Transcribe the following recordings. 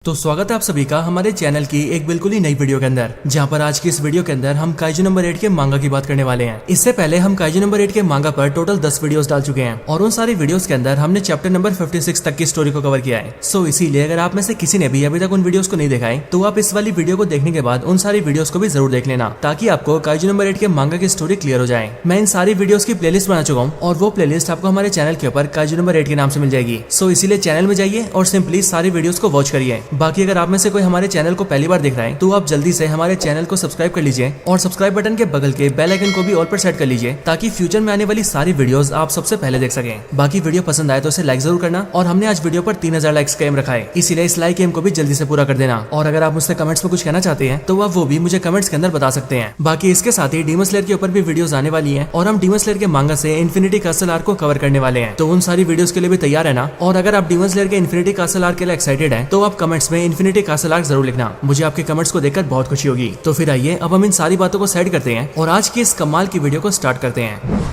तो स्वागत है आप सभी का हमारे चैनल की एक बिल्कुल ही नई वीडियो के अंदर, जहां पर आज की इस वीडियो के अंदर हम काइजू नंबर 8 के मांगा की बात करने वाले हैं। इससे पहले हम काइजू नंबर 8 के मांगा पर टोटल 10 वीडियोस डाल चुके हैं और उन सारी वीडियोस के अंदर हमने चैप्टर नंबर 56 तक की स्टोरी को कवर किया है। सो इसीलिए अगर आप में से किसी ने भी अभी तक उन वीडियोस को नहीं देखा है तो आप इस वाली वीडियो को देखने के बाद उन सारी वीडियोस को भी जरूर देख लेना, ताकि आपको काइजू नंबर 8 के मांगा की स्टोरी क्लियर हो जाए। मैं इन सारी वीडियोस की प्लेलिस्ट बना चुका हूँ और वो प्लेलिस्ट आपको हमारे चैनल के ऊपर काइजू नंबर 8 के नाम से मिल जाएगी। सो इसीलिए चैनल में जाइए और सिंपली सारी वीडियोस को वॉच करिए। बाकी अगर आप में से कोई हमारे चैनल को पहली बार देख रहा है तो आप जल्दी से हमारे चैनल को सब्सक्राइब कर लीजिए और सब्सक्राइब बटन के बगल के बेल आइकन को भी ऑल पर सेट कर लीजिए, ताकि फ्यूचर में आने वाली सारी वीडियोस आप सबसे पहले देख सकें। बाकी वीडियो पसंद आए तो इसे लाइक जरूर करना और हमने आज वीडियो पर 3000 लाइक्स का एम रखा है, इसीलिए इस लाइक एम को भी जल्दी से पूरा कर देना। और अगर आप मुझसे कमेंट्स में कुछ कहना चाहते हैं तो आप वो भी मुझे कमेंट्स के अंदर बता सकते हैं। बाकी इसके साथ ही डीमन स्लेयर के ऊपर भी वीडियोस आने वाली है और हम डीमन स्लेयर के मांगा से इन्फिनिटी कासल आर्क को कवर करने वाले हैं, तो उन सारी वीडियोस के लिए भी तैयार है ना। और अगर आप डीमन स्लेयर के इन्फिनिटी कासल आर्क के लिए एक्साइटेड हैं तो आप कमेंट्स में इन्फिनिटी कासल आर्क जरूर लिखना, मुझे आपके कमेंट्स को देखकर बहुत खुशी होगी। तो फिर आइए अब हम इन सारी बातों को साइड करते हैं और आज की इस कमाल की वीडियो को स्टार्ट करते हैं।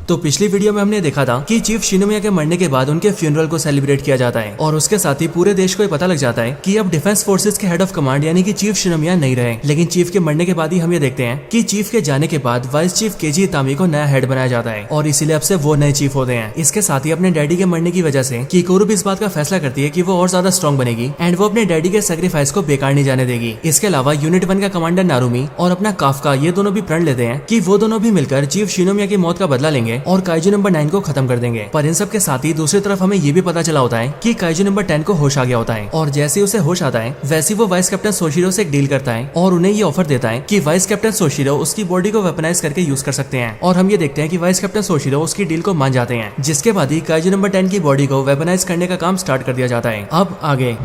तो पिछली वीडियो में हमने देखा था कि चीफ शिनोमिया के मरने के बाद उनके फ्यूनरल को सेलिब्रेट किया जाता है और उसके साथ ही पूरे देश को ये पता लग जाता है कि अब डिफेंस फोर्सेस के हेड ऑफ कमांड यानी कि चीफ शिनोमिया नहीं रहे। लेकिन चीफ के मरने के बाद ही हम ये देखते हैं कि चीफ के जाने के बाद वाइस चीफ केजी इतामी को नया हेड बनाया जाता है और इसीलिए अब से वो नए चीफ होते हैं। इसके साथ ही अपने डैडी के मरने की वजह से किकोरू भी इस बात का फैसला करती है कि वो और ज्यादा स्ट्रॉन्ग बनेगी एंड वो अपने डैडी के सेक्रीफाइस को बेकार नहीं जाने देगी। इसके अलावा यूनिट 1 का कमांडर नारुमी और अपना काफका ये दोनों भी प्रण लेते हैं कि वो दोनों भी मिलकर चीफ शिनोमिया की मौत का बदला लेंगे और काइजू नंबर 9 को खत्म कर देंगे। पर इन सब के साथ ही दूसरी तरफ हमें ये भी पता चला होता है कि काइजू नंबर 10 को होश आ गया होता है और जैसे ही उसे होश आता है वैसे वो वाइस कैप्टन सोशिरो से एक डील करता है और उन्हें ये ऑफर देता है कि वाइस कैप्टन सोशिरो उसकी बॉडी को वेपनाइज करके यूज कर सकते हैं। और हम ये देखते हैं कि वाइस कैप्टन सोशिरो उसकी डील को मान जाते हैं, जिसके बाद ही काइजू नंबर 10 की बॉडी को वेपनाइज करने का काम स्टार्ट कर दिया जाता है। अब आगे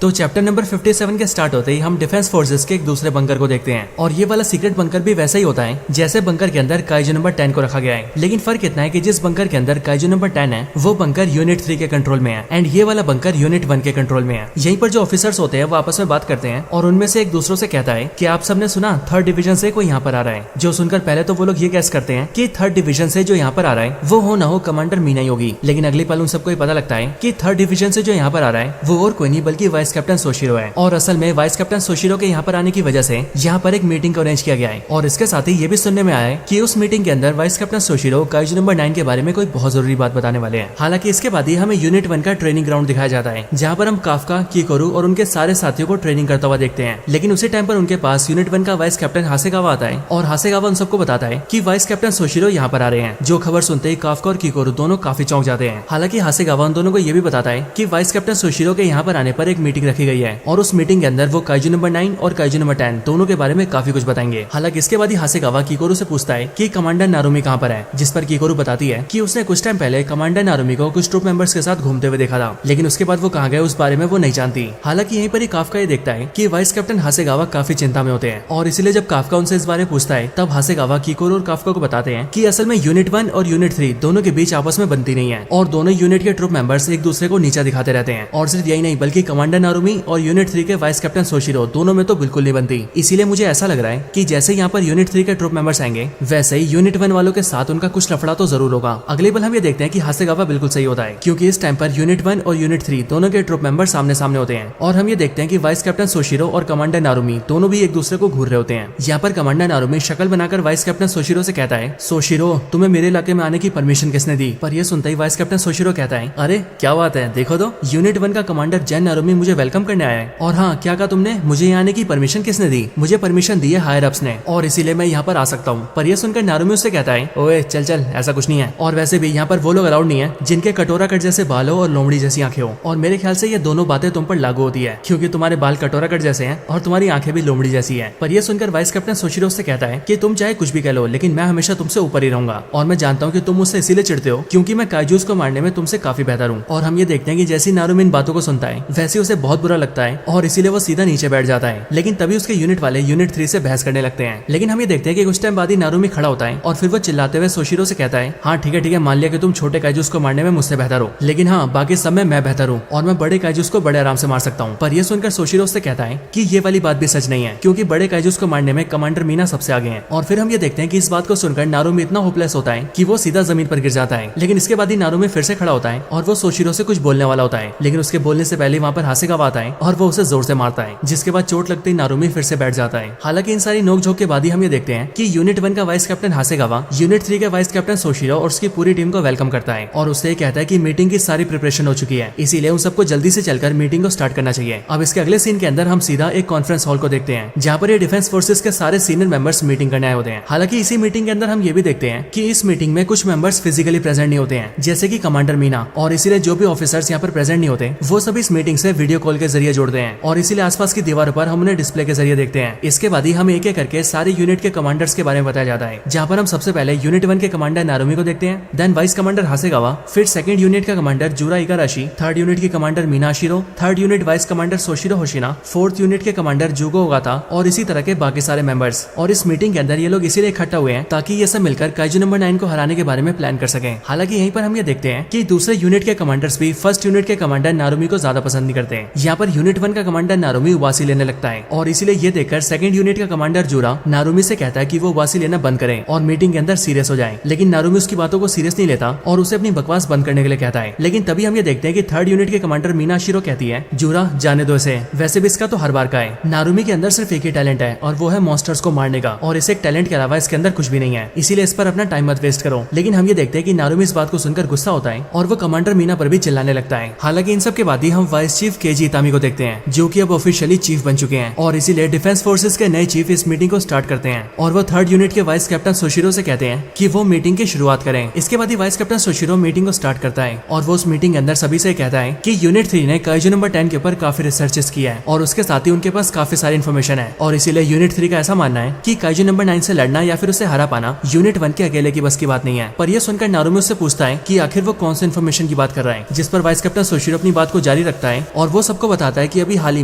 तो चैप्टर नंबर 57 के स्टार्ट होते ही हम डिफेंस फोर्सेस के एक दूसरे बंकर को देखते हैं और ये वाला सीक्रेट बंकर भी वैसा ही होता है जैसे बंकर के अंदर काइजू नंबर 10 को रखा गया है। लेकिन फर्क इतना है कि जिस बंकर के अंदर काइजू नंबर 10 है वो बंकर यूनिट 3 के कंट्रोल में है एंड ये वाला बंकर यूनिट 1 के कंट्रोल में है। यहीं पर जो ऑफिसर्स होते हैं वो आपस में बात करते हैं और उनमें से एक दूसरों से कहता है कि आप सबने सुना 3rd डिवीजन से कोई यहाँ पर आ रहा है। जो सुनकर पहले तो वो लोग ये गैस करते हैं कि 3rd डिवीजन से जो यहाँ पर आ रहा है वो हो ना हो कमांडर मीना ही होगी। लेकिन अगले पल उन सबको पता लगता है कि 3rd डिवीजन से जो यहाँ पर आ रहा है वो और कोई नहीं बल्कि वाइस कैप्टन सोशिरो है। और असल में वाइस कैप्टन सोशिरो के यहाँ पर आने की वजह से यहाँ पर एक मीटिंग को अरेंज किया गया है और इसके साथ ही ये भी सुनने में आया है कि उस मीटिंग के अंदर वाइस कैप्टन सोशिरो काइजू नंबर 9 के बारे में कोई बहुत जरूरी बात बताने वाले हैं। हालांकि इसके बाद ही हमें यूनिट 1 का ट्रेनिंग ग्राउंड दिखाया जाता है, जहाँ पर हम काफका, किकोरू और उनके सारे साथियों को ट्रेनिंग करता हुआ देखते हैं। लेकिन उसी टाइम पर उनके पास यूनिट 1 का वाइस कैप्टन हासेगावा आता है और हासेगावा उन सबको बताता है कि वाइस कैप्टन सोशिरो यहाँ पर आ रहे हैं। जो खबर सुनते ही काफका और किकोरू दोनों काफी चौंक जाते हैं। हालांकि हासेगावा उन दोनों को ये भी बताता है कि वाइस कैप्टन सोशिरो के यहाँ पर आने पर एक मीटिंग रखी गई है और उस मीटिंग के अंदर वो काइजू नंबर 9 और काइजू नंबर 10 दोनों के बारे में काफी कुछ बताएंगे। हालांकि इसके बाद ही हासेगावा किकोरू से पूछता है कि कमांडर नारुमी कहाँ पर है, जिस पर किकोरू बताती है कि उसने कुछ टाइम पहले कमांडर नारुमी को कुछ ट्रूप मेंबर्स के साथ घूमते हुए देखा था, लेकिन उसके बाद वो कहाँ गए उस बारे में वो नहीं जानती। हालांकि यहीं पर ही काफका ये देखता है कि वाइस कैप्टन हासेगावा काफी चिंता में होते हैं और इसीलिए जब काफका उनसे इस बारे में पूछता है तब हासेगावा किकोरू और काफका को बताते हैं कि असल में यूनिट 1 और यूनिट 3 दोनों के बीच आपस में बनती नहीं है और दोनों यूनिट के ट्रूप मेंबर्स एक दूसरे को नीचा दिखाते रहते हैं। और सिर्फ यही नहीं बल्कि कमांडर नारुमी और यूनिट 3 के वाइस कैप्टन सोशिरो दोनों में तो बिल्कुल नहीं बनती। इसीलिए मुझे ऐसा लग रहा है कि जैसे यहाँ पर यूनिट 3 के ट्रूप मेंबर्स आएंगे वैसे ही यूनिट 1 वालों के साथ उनका कुछ लफड़ा तो जरूर होगा। अगले पल हम ये देखते हैं कि हासेगावा बिल्कुल सही होता है, क्योंकि इस टाइम पर यूनिट 1 और यूनिट 3 दोनों के ट्रूप मेंबर सामने सामने होते हैं और हम ये देखते हैं कि वाइस कैप्टन सोशिरो और कमांडर नारुमी दोनों भी एक दूसरे को घूर रहे होते हैं। यहाँ पर कमांडर नारुमी शक्ल बनाकर वाइस कैप्टन सोशिरो से कहता है, सोशिरो तुम्हें मेरे इलाके में आने की परमिशन किसने दी? पर यह सुनते ही वाइस कैप्टन सोशिरो कहता है, अरे क्या बात है, देखो तो यूनिट 1 का कमांडर जेन नारुमी मुझे वेलकम करने आया है। और हाँ, क्या कहा तुमने? मुझे यहाँ आने की परमिशन किसने दी? मुझे परमिशन दी है हायर अप्स ने और इसीलिए मैं यहाँ पर आ सकता हूँ। पर यह सुनकर नारुमी उससे कहता है, ओए चल चल, ऐसा कुछ नहीं है और वैसे भी यहाँ पर वो लोग अलाउड नहीं है जिनके कटोरा कट जैसे बाल हो और लोमड़ी जैसी आंखें हो। और मेरे ख्याल से ये दोनों बातें तुम पर लागू होती है, क्योंकि तुम्हारे बाल कटोरा कट जैसे हैं और तुम्हारी आंखें भी लोमड़ी जैसी है। पर यह सुनकर वाइस कैप्टन सोशिरो से कहता है कि तुम चाहे कुछ भी कह लो, लेकिन मैं हमेशा तुमसे ऊपर ही रहूंगा और मैं जानता हूँ कि तुम मुझसे इसीलिए चिढ़ते हो क्योंकि मैं काइजूस को मारने में तुमसे काफी बेहतर हूँ। और हम ये देखते हैं कि जैसी नारुमी इन बातों को सुनता है वैसे उसे बहुत बुरा लगता है और इसीलिए वो सीधा नीचे बैठ जाता है। लेकिन तभी उसके यूनिट वाले यूनिट 3 से बहस करने लगते हैं। लेकिन हम ये देखते हैं कि कुछ टाइम बाद ही नारुमी खड़ा होता है और फिर वो चिल्लाते हुए सोशिरो से कहता है, हाँ ठीक है मान लिया कि तुम छोटे काइजूस को मारने में मुझसे बेहतर हो, लेकिन हाँ बाकी सब में मैं बेहतर हूँ और मैं बड़े काइजूस को बड़े आराम से मार सकता हूँ। पर ये सुनकर सोशिरो से कहता है कि ये वाली बात भी सच नहीं है, क्योंकि बड़े काइजूस को मारने में कमांडर मीना सबसे आगे है। और फिर हम ये देखते हैं कि इस बात को सुनकर नारुमी इतना होपलेस होता है कि वो सीधा जमीन पर गिर जाता है। लेकिन इसके बाद ही नारुमी फिर से खड़ा होता है और वो सोशिरो से कुछ बोलने वाला होता है, लेकिन उसके बोलने से पहले वहाँ पर हासेगावा आता है और वो उसे जोर से मारता है, जिसके बाद चोट लगते ही नारुमी फिर से बैठ जाता है। हालांकि इन सारी नोकझोंक के बाद ही हम ये देखते हैं कि यूनिट 1 का वाइस कैप्टन हासेगावा यूनिट 3 के वाइस कैप्टन सोशिरो और उसकी पूरी टीम को वेलकम करता है और उससे कहता है कि मीटिंग की सारी प्रिपरेशन हो चुकी है, इसीलिए उन सबको जल्दी से चलकर मीटिंग को स्टार्ट करना चाहिए। अब इसके अगले सीन के अंदर हम सीधा एक कॉन्फ्रेंस हॉल को देखते हैं, जहाँ पर ये डिफेंस फोर्सेस के सारे सीनियर मेंबर्स मीटिंग करने आए होते हैं। हालांकि इसी मीटिंग के अंदर हम ये भी देखते हैं कि इस मीटिंग में कुछ मेंबर्स फिजिकली प्रेजेंट नहीं होते हैं, जैसे कि कमांडर मीना, और इसीलिए जो भी ऑफिसर्स यहाँ पर प्रेजेंट नहीं होते वो सब इस मीटिंग से वीडियो कॉल के जरिए जुड़ते हैं और इसीलिए आसपास की दीवारों पर हम उन्हें डिस्प्ले के जरिए देखते हैं। इसके बाद ही हम एक एक करके सारे यूनिट के कमांडर्स के बारे में बताया जाता है, जहाँ पर हम सबसे पहले यूनिट 1 के कमांडर नारुमी को देखते हैं, देन वाइस कमांडर हासेगावा, फिर सेकंड यूनिट का commander Jura Igarashi, third unit के commander Minashiro, third unit vice commander Soshiro Hoshina, fourth unit के कमांडर जुगो ओगाता और इसी तरह के बाकी सारे मेंबर्स। और इस मीटिंग के अंदर ये लोग इसीलिए इकट्ठा हुए हैं ताकि ये सब मिलकर काइजू नंबर 9 को हराने के बारे में प्लान कर सकें। हालांकि यहीं पर हम ये देखते हैं कि दूसरे यूनिट के कमांडर्स भी फर्स्ट यूनिट के कमांडर नारुमी को ज्यादा पसंद नहीं करते हैं। यहाँ पर यूनिट 1 का कमांडर नारुमी उबासी लेने लगता है और इसीलिए ये देखकर सेकंड यूनिट का कमांडर जुरा नारुमी से कहता है कि वो उबासी लेना बंद करें और मीटिंग के अंदर सीरियस हो जाए। लेकिन नारुमी उसकी बातों को सीरियस नहीं लेता और उसे अपनी बकवास बंद करने के लिए कहता है। लेकिन तभी हम ये देखते हैं कि थर्ड यूनिट के कमांडर मीनाशिरो कहती है, जुरा जाने दो इसे, वैसे भी इसका तो हर बार का है। नारुमी के अंदर सिर्फ एक ही टैलेंट है और वो है मॉन्स्टर्स को मारने का, और इसे एक टैलेंट के अलावा इसके अंदर कुछ भी नहीं है, इसीलिए इस पर अपना टाइम मत वेस्ट करो। लेकिन हम ये देखते हैं कि नारुमी इस बात को सुनकर गुस्सा होता है और वो कमांडर मीना पर भी चिल्लाने लगता है। हालांकि इन सब के बाद ही हम वाइस चीफ केजी इतामी को देखते हैं, जो कि अब ऑफिशियली चीफ बन चुके हैं और इसीलिए डिफेंस फोर्सेस के नए चीफ इस मीटिंग को स्टार्ट करते हैं और वो थर्ड यूनिट के वाइस कैप्टन सोशिरो से कहते हैं कि वो मीटिंग की शुरुआत करें। इसके बाद ही वाइस कैप्टन सोशिरो मीटिंग को स्टार्ट करता है और वो उस मीटिंग के अंदर सभी से कहता है कि यूनिट 3 ने काइजू नंबर 10 के ऊपर काफी रिसर्चेस किया है और उसके साथ ही उनके पास काफी सारी इन्फॉर्मेशन है और इसीलिए यूनिट 3 का ऐसा मानना है कि काइजू नंबर 9 से लड़ना या फिर उसे हरा पाना यूनिट 1 के अकेले की बस की बात नहीं है। पर यह सुनकर नारुमी उससे पूछता है कि आखिर वो कौन सी इन्फॉर्मेशन की बात कर रहा है, जिस पर वाइस कैप्टन सोशिरो अपनी बात को जारी रखता है और वो सबको बताता है कि अभी हाल ही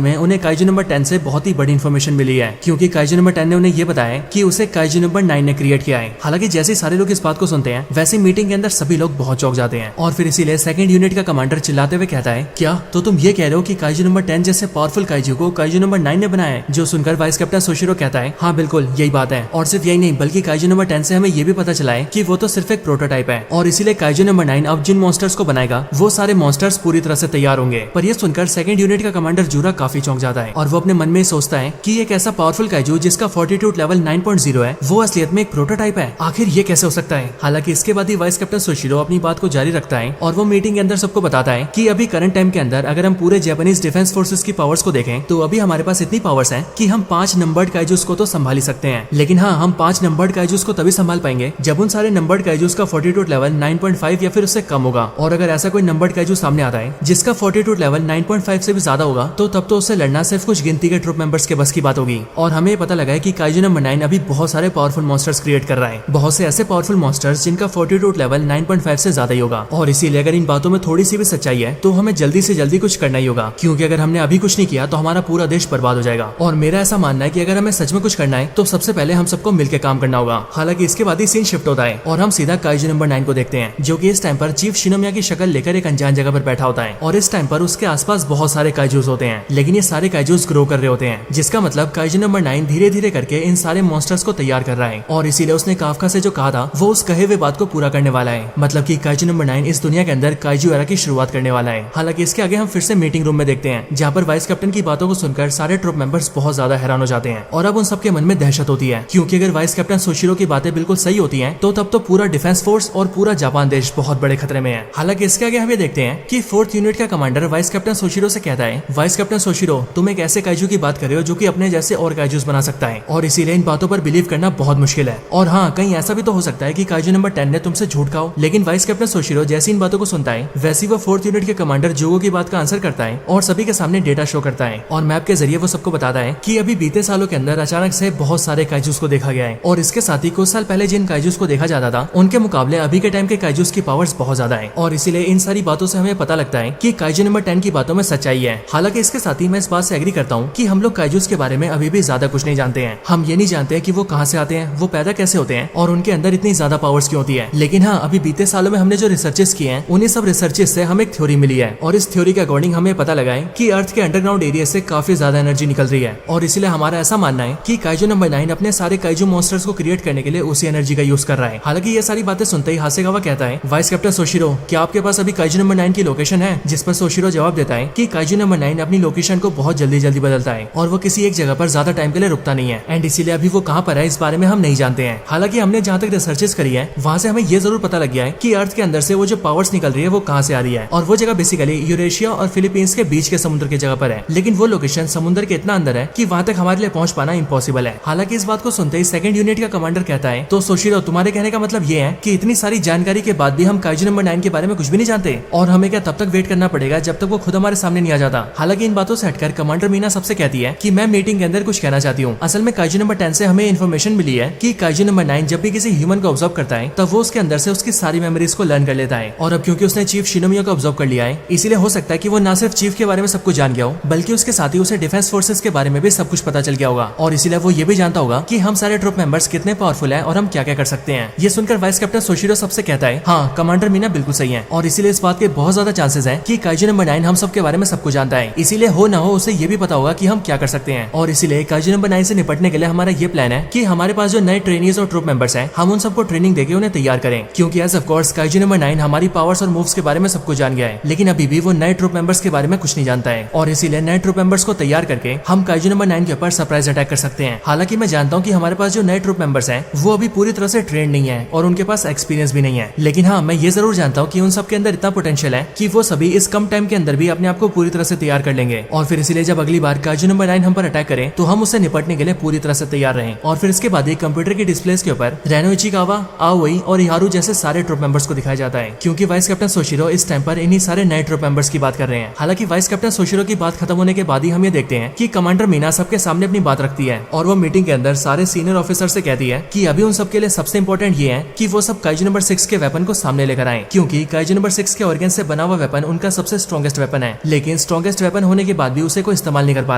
में उन्हें काइजू नंबर 10 से बहुत ही बड़ी इन्फॉर्मेशन मिली है, क्योंकि काइजू नंबर 10 ने उन्हें ये बताया कि उसे काइजू नंबर 9 ने क्रिएट किया है। हालांकि जैसे सारे लोग इस बात को सुनते हैं वैसे मीटिंग के अंदर सभी लोग बहुत चौंक जाते हैं और फिर इसीलिए सेकंड यूनिट का कमांडर चिल्लाते हुए कहता है, क्या तो तुम ये कह रहे हो कि काइजू नंबर 10 जैसे पावरफुल काइजू को काइजू नंबर 9 ने बनाया है? जो सुनकर वाइस कैप्टन सोशिरो कहता है, हाँ बिल्कुल यही बात है, और सिर्फ यही नहीं बल्कि काइजू नंबर 10 से हमें ये भी पता चला है कि वो तो सिर्फ एक प्रोटोटाइप है और इसीलिए काइजू नंबर 9 अब जिन मॉन्स्टर्स को बनाएगा वो सारे मॉन्स्टर्स पूरी तरह से तैयार होंगे। पर ये सुनकर सेकंड यूनिट का कमांडर जुरा काफी चौंक जाता है और वो अपने मन में सोचता है कि एक ऐसा पावरफुल काइजू जिसका फोर्टिट्यूड लेवल 9.0 है वो असलियत में एक प्रोटोटाइप है, आखिर ये कैसे हो सकता है? हालांकि इसके बाद ही वाइस कैप्टन सोशिरो अपनी बात को जारी रखता है और वो मीटिंग के अंदर सबको बताता है कि अभी करंट टाइम के अंदर अगर हम पूरे जापानीज डिफेंस फोर्सेस की पावर्स को देखें तो अभी हमारे पास इतनी पावर्स हैं कि हम 5 नंबर्ड काइजूस को तो संभाल ही सकते हैं। लेकिन हाँ, हम 5 नंबर्ड काइजूस को तभी संभाल पाएंगे जब उन सारे नंबर्ड काइजूस का फोर्टिट्यूड लेवल 9.5 या फिर उससे कम होगा, और अगर ऐसा कोई नंबर्ड काइजू सामने आता है जिसका फोर्टिट्यूड लेवल 9.5 से भी ज्यादा होगा तो तब तो उससे लड़ना सिर्फ कुछ गिनती के ट्रूप मेंबर्स के बस की बात होगी। और हमें पता लगा है कि काइजू नंबर 9 अभी बहुत सारे पावरफुल मॉन्स्टर्स क्रिएट कर रहा है, बहुत से ऐसे पावरफुल मॉन्स्टर्स जिनका फोर्टिट्यूड लेवल 9.5 से ज्यादा ही होगा। और इसीलिए अगर इन बातों में थोड़ी सी भी सच्चाई है तो हमें जल्दी से जल्दी कुछ करना ही होगा, क्योंकि अगर हमने अभी कुछ नहीं किया तो हमारा पूरा देश बर्बाद हो जाएगा। और मेरा ऐसा मानना है कि अगर हमें सच में कुछ करना है तो सबसे पहले हम सबको मिलकर काम करना होगा। हालांकि इसके बाद ही सीन शिफ्ट होता है और हम सीधा काइजू नंबर 9 को देखते हैं, जो कि इस टाइम पर चीफ शिनोमिया की शक्ल लेकर एक अनजान जगह पर बैठा होता है और इस टाइम पर उसके आसपास बहुत सारे काइजूस होते हैं, लेकिन ये सारे काइजूस ग्रो कर रहे होते हैं, जिसका मतलब काइजू नंबर 9 धीरे धीरे करके इन सारे मॉन्स्टर्स को तैयार कर रहा है और इसीलिए उसने काफका से जो कहा था वो उस कहे हुए बात को पूरा करने वाला है, मतलब कि काइजू नंबर 9 इस दुनिया के अंदर काइजू एरा की शुरुआत करने वाला है। हालांकि इसके आगे हम फिर से मीटिंग रूम में देखते हैं, जहाँ पर वाइस कैप्टन की बातों को सुनकर सारे ट्रूप मेंबर्स बहुत ज्यादा हैरान हो जाते हैं और अब उन सबके मन में दहशत होती है, क्योंकि अगर वाइस कैप्टन सोशिरो की बातें बिल्कुल सही होती हैं तो तब तो पूरा डिफेंस फोर्स और पूरा जापान देश बहुत बड़े खतरे में है। हालांकि इसके आगे हम ये देखते हैं कि फोर्थ यूनिट का कमांडर वाइस कैप्टन सोशिरो से कहता है, वाइस कैप्टन सोशिरो तुम एक ऐसे काइजू की बात कर रहे हो जो कि अपने जैसे और काइजूस बना सकता है और इसीलिए इन बातों पर बिलीव करना बहुत मुश्किल है। और हाँ, कहीं ऐसा भी तो हो सकता है कि काइजू नंबर 10 ने तुमसे झूठ कहा हो। लेकिन वाइस कैप्टन सोशिरो जैसी इन बातों को सुनता है वैसी वो फोर्थ यूनिट के कमांडर जुगो की बात का आंसर करता है और सभी के सामने डेटा शो करता है और मैप के जरिए वो सबको बताता है कि अभी बीते सालों के अंदर अचानक से बहुत सारे काइजूस को देखा गया है और इसके साथ ही कुछ साल पहले जिन काइजूस को देखा जाता था उनके मुकाबले अभी के टाइम के काइजूस की पावर्स बहुत ज्यादा है। और इसीलिए इन सारी बातों से हमें पता लगता है कि काइजू नंबर 10 की बातों में सच्चाई चाहिए। हालांकि इसके साथ ही मैं इस बात से एग्री करता हूँ कि हम लोग काइजूस के बारे में अभी भी ज्यादा कुछ नहीं जानते हैं। हम ये नहीं जानते हैं कि वो कहाँ से आते हैं, वो पैदा कैसे होते हैं और उनके अंदर इतनी ज्यादा पावर्स क्यों होती है। लेकिन हाँ, अभी बीते सालों में हमने जो रिसर्चेस किए हैं उन्हीं सब रिसर्चेस से हमें एक थ्योरी मिली है और इस थ्योरी के अकॉर्डिंग हमें पता लगा है कि अर्थ के अंडरग्राउंड एरिया से काफी ज्यादा एनर्जी निकल रही है और इसलिए हमारा ऐसा मानना है कि काइजू नंबर 9 अपने सारे काइजू मॉन्स्टर्स को क्रिएट करने के लिए उसी एनर्जी का यूज कर रहा है। हालांकि ये सारी बातें सुनते ही हासेगावा कहता है, वाइस कैप्टन सोशिरो, क्या आपके पास अभी काइजू नंबर 9 की लोकेशन है? जिस पर सोशिरो जवाब देता है कि काइजू नंबर 9 अपनी लोकेशन को बहुत जल्दी बदलता है और वो किसी एक जगह पर ज्यादा टाइम के लिए रुकता नहीं है एंड इसीलिए अभी वो कहाँ पर है इस बारे में हम नहीं जानते हैं। हालांकि हमने जहाँ तक रिसर्चेस करी है वहाँ से हमें ये जरूर पता लग गया है कि अर्थ के अंदर से वो जो पावर्स निकल रही है वो कहाँ से आ रही है और वो जगह बेसिकली यूरेशिया और फिलीपींस के बीच के समुद्र की जगह पर है। लेकिन वो लोकेशन समुद्र के इतना अंदर है कि वहाँ तक हमारे लिए पहुँच पाना इम्पॉसिबल है। हालांकि इस बात को सुनते ही सेकंड यूनिट का कमांडर कहता है, तो सोशिरो, तुम्हारे कहने का मतलब ये है कि इतनी सारी जानकारी के बाद भी हम काइजू नंबर 9 के बारे में कुछ भी नहीं जानते और हमें क्या तब तक वेट करना पड़ेगा जब तक वो खुद हमारे सामने नहीं आ जाता? हालांकि इन बातों से हटकर कमांडर मीना सबसे कहती है कि मैं मीटिंग के अंदर कुछ कहना चाहती हूँ। असल में काइजू नंबर 10 से हमें इन्फॉर्मेशन मिली है कि काइजू नंबर 9 जब भी किसी ह्यूमन को ऑब्जर्व करता है तब वो उसके अंदर से उसकी सारी मेमोरीज को लर्न कर लेता है और अब क्योंकि उसने चीफ शिनोमिया को ऑब्जर्व कर लिया है इसीलिए हो सकता है कि वो न सिर्फ चीफ के बारे में सब कुछ जान गया हो बल्कि उसके साथ ही उसे डिफेंस फोर्सेस के बारे में भी सब कुछ पता चल गया होगा और इसीलिए वो ये भी जानता होगा कि हम सारे ट्रूप मेंबर्स कितने पावरफुल हैं और हम क्या क्या कर सकते हैं। ये सुनकर वाइस कैप्टन सोशिरो सबसे कहता है, हाँ कमांडर मीना बिल्कुल सही है और इसीलिए इस बात के बहुत ज्यादा चांसेस हैं कि काइजू नंबर 9 हम सब के बारे में सब कुछ जानता है। इसीलिए हो ना हो उसे ये भी पता होगा कि हम क्या कर सकते हैं और इसीलिए काइजू नंबर 9 से निपटने के लिए हमारा ये प्लान है कि हमारे पास जो नए ट्रेनीज और ट्रूप मेंबर्स हैं हम उन सबको ट्रेनिंग देके उन्हें तैयार करें, क्योंकि as of course Kaiju number 9 हमारी पावर्स और मूव्स के बारे में सब कुछ जान गया है लेकिन अभी भी वो नए ट्रूप मेंबर्स के बारे में कुछ नहीं जानता है और इसीलिए नए ट्रूप मेंबर्स को तैयार करके हम काइजू नंबर 9 के ऊपर सरप्राइज अटैक कर सकते हैं। हालांकि मैं जानता हूँ कि हमारे पास जो नए ट्रूप मेंबर्स हैं वो अभी पूरी तरह से ट्रेंड नहीं है और उनके पास एक्सपीरियंस भी नहीं है, लेकिन हाँ मैं ये जरूर जानता हूँ कि उन सबके अंदर इतना पोटेंशियल है कि वो सभी इस कम टाइम के अंदर भी अपने आप को पूरी तरह से तैयार कर लेंगे और फिर इसीलिए जब अगली बार काइजू नंबर 9 हम पर अटैक करें तो हम उससे निपटने के लिए पूरी तरह से तैयार रहें। और फिर इसके बाद कंप्यूटर के डिस्प्लेस के ऊपर रेनो इचिकावा, आओई और इहारू जैसे सारे ट्रूप मेंबर्स को दिखाया जाता है, क्योंकि वाइस कैप्टन सोशिरो इस टाइम पर इन्हीं सारे नए ट्रूप मेंबर्स की बात कर रहे हैं। हालांकि वाइस कैप्टन सोशिरो की बात खत्म होने के बाद ही हम ये देखते हैं कि कमांडर मीना सबके सामने अपनी बात रखती है और वो मीटिंग के अंदर सारे सीनियर ऑफिसर से कहती है कि अभी उन सबके लिए सबसे इंपॉर्टेंट ये है कि वो सब काइजू नंबर 6 के वेपन को सामने लेकर आए, क्योंकि काइजू नंबर 6 के ऑर्गन से बना हुआ वेपन उनका सबसे स्ट्रॉन्गेस्ट वेपन है, लेकिन स्ट्रॉन्गेस्ट वेपन होने के बाद भी उसे कोई इस्तेमाल नहीं कर पा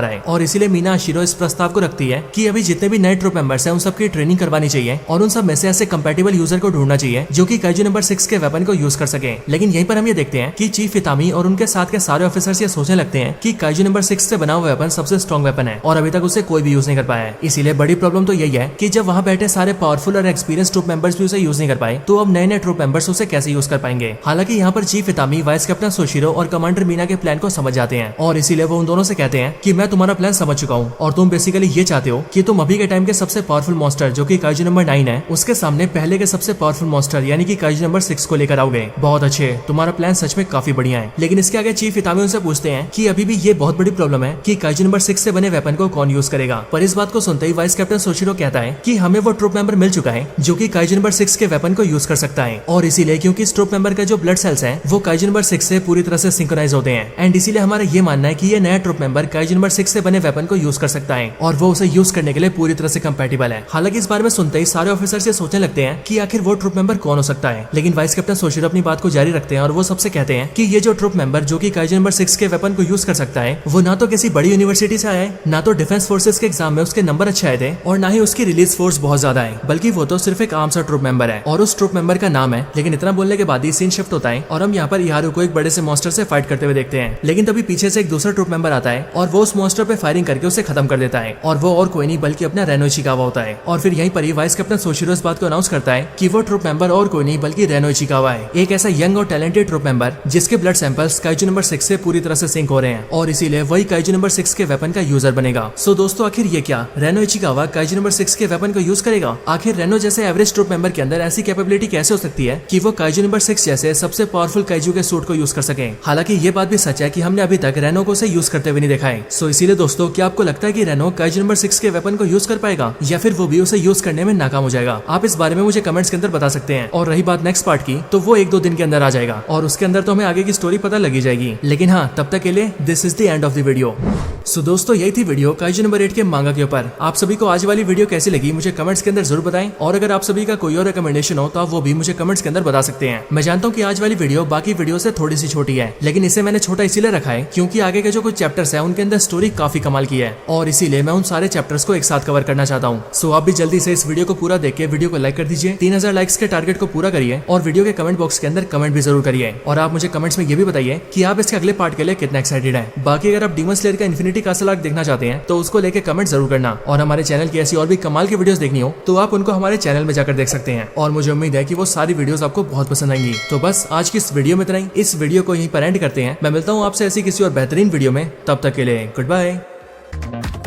रहा है और इसीलिए मीना आशिरो इस प्रस्ताव को रखती है कि अभी जितने भी नए ट्रूप मेंबर्स हैं उन सबकी ट्रेनिंग करवानी चाहिए और उन सब में से ऐसे कंपैटिबल यूजर को ढूंढना चाहिए जो कि काइजू नंबर 6 के वेपन को यूज कर सके। लेकिन यहीं पर हम ये देखते हैं कि चीफ इतामी और उनके साथ के सारे ऑफिसर्स ये सोचने लगते हैं कि काइजू नंबर 6 से बना हुआ वेपन सबसे स्ट्रॉन्ग वेपन है और अभी तक उसे कोई भी यूज नहीं कर पाया है। इसीलिए बड़ी प्रॉब्लम तो यही है कि जब वहाँ बैठे सारे पावरफुल और एक्सपीरियंस ट्रूप मेंबर्स भी उसे यूज नहीं कर पाए तो अब नए नए ट्रूप मेंबर्स उसे कैसे यूज कर पाएंगे। हालांकि यहाँ पर चीफ इतामी, वाइस कैप्टन सोशिरो और कमांडर मीना के प्लान को समझ जाते हैं और इसीलिए वो उन दोनों से कहते हैं कि मैं तुम्हारा प्लान समझ चुका हूँ और तुम बेसिकली ये चाहते हो कि तुम अभी के टाइम के सबसे पावरफुल मॉन्स्टर जो कि काइजू नंबर 9 है उसके सामने पहले के सबसे पावरफुल मॉन्स्टर यानी कि काइजू नंबर 6 को लेकर आओगे। बहुत अच्छे, तुम्हारा प्लान सच में काफी बढ़िया है। लेकिन इसके आगे चीफ इतामी उनसे पूछते हैं कि अभी भी ये बहुत बड़ी प्रॉब्लम है कि काइजू नंबर 6 से बने वेपन को कौन यूज करेगा। पर इस बात को सुनते ही वाइस कैप्टन सोशिरो कहता है कि हमें वो ट्रूप मेंबर मिल चुका है जो कि काइजू नंबर 6 के वेपन को यूज कर सकता है और इसीलिए क्योंकि इस ट्रूप मेंबर का जो ब्लड सेल्स हैं वो काइजू नंबर 6 से पूरी तरह से सिंक्रोनाइज होते हैं एंड इसीलिए हमारा ये मानना है कि ये नया ट्रूप मेंबर काइजू नंबर 6 से बने वेपन को यूज कर सकता है और वो उसे यूज करने के लिए पूरी तरह से कंपैटिबल है। हालांकि इस बारे में सुनते ही सारे ऑफिसर से सोचने लगते हैं कि आखिर वो ट्रूप मेंबर कौन हो सकता है, लेकिन वाइस कैप्टन सोशिरो अपनी बात को जारी रखते हैं और वो सबसे कहते हैं कि ये जो ट्रूप मेंबर जो कि काइजू नंबर 6 के वेपन को यूज कर सकता है वो ना तो किसी बड़ी यूनिवर्सिटी से आया है, ना तो डिफेंस फोर्सेस के एग्जाम में उसके नंबर अच्छे आए थे और ना ही उसकी रिलीज फोर्स बहुत ज्यादा है, बल्कि वो तो सिर्फ एक आम सा ट्रूप मेंबर है और उस ट्रूप मेंबर का नाम है। लेकिन इतना बोलने के बाद ही सीन शिफ्ट होता है और हम यहाँ पर इहारू को एक बड़े से मॉन्स्टर से फाइट करते हुए देखते हैं, लेकिन तभी पीछे से एक दूसरा ट्रूप मेंबर आता है और वो उस मॉन्स्टर पे फायरिंग करके उसे खत्म कर देता है और वो और कोई नहीं बल्कि अपना रेनो इचिकावा होता है। और फिर यहीं पर ही वाइस कैप्टन सोशिरो इस बात को अनाउंस करता है कि वो ट्रूप मेंबर और कोई नहीं बल्कि रेनो इचिकावा है, एक ऐसा यंग और टैलेंटेड ट्रूप मेंबर जिसके ब्लड सैंपल्स काइजू नंबर 6 से पूरी तरह से सिंक हो रहे हैं और इसीलिए वही काइजू नंबर 6 के वेपन का यूजर बनेगा। सो दोस्तों आखिर ये क्या रेनो इचिकावा काइजू नंबर 6 के वेपन को यूज करेगा? आखिर रेनो जैसे एवरेज ट्रूप मेंबर के अंदर ऐसी कैपेबिलिटी कैसे हो सकती है कि वो काइजू नंबर 6 जैसे सबसे पावरफुल काइजू के सूट को यूज कर सके? हालांकि ये बात भी सच है कि हमने अभी तक रेनो को उसे यूज करते हुए नहीं देखा है। सो इसीलिए दोस्तों क्या आपको लगता है कि रेनो काइजू नंबर 6 के वेपन को यूज कर पाएगा या फिर वो भी उसे यूज करने में नाकाम हो जाएगा? आप इस बारे में मुझे कमेंट्स के अंदर बता सकते हैं। और रही बात नेक्स्ट पार्ट की, तो वो 1-2 दिन के अंदर आ जाएगा और उसके अंदर तो हमें आगे की स्टोरी पता लगी जाएगी। लेकिन हाँ, तब तक के लिए this is the end of the video. So दोस्तों यही थी वीडियो काइजू नंबर 8 के मांगा के ऊपर। आप सभी को आज वाली वीडियो कैसी लगी मुझे कमेंट्स के अंदर जरूर बताएं और अगर आप सभी का कोई और रिकमेंडेशन हो तो आप वो भी मुझे कमेंट्स के अंदर बता सकते हैं। मैं जानता हूँ कि आज वाली वीडियो बाकी वीडियो से थोड़ी सी छोटी है, लेकिन इसे मैंने छोटा इसीलिए रखा है क्योंकि आगे के जो कुछ चैप्टर्स है उनके अंदर स्टोरी काफी कमाल की है और इसीलिए मैं उन सारे चैप्टर्स को एक साथ कवर करना चाहता हूँ। सो आप भी जल्दी से इस वीडियो को पूरा देख के वीडियो को लाइक कर दीजिए, 3000 लाइक्स के टारगेट को पूरा करिए और वीडियो के कमेंट बॉक्स के अंदर कमेंट भी जरूर करिए और आप मुझे कमेंट्स में ये भी बताइए कि आप इसके अगले पार्ट के लिए कितना एक्साइटेड हैं। बाकी अगर आप डीमन स्लेयर का इन्फिनिटी कासल आर्क देखना चाहते हैं तो उसको लेके कमेंट जरूर करना और हमारे चैनल की ऐसी और भी कमाल की वीडियोस देखनी हो तो आप उनको हमारे चैनल में जाकर देख सकते हैं और मुझे उम्मीद है कि वो सारी वीडियोस आपको बहुत पसंद आएंगी। तो बस आज की इस वीडियो में इतना ही, इस वीडियो को यहीं पर एंड करते हैं। मैं मिलता हूँ आपसे ऐसी किसी और बेहतरीन वीडियो में, तब तक के लिए गुड बाय।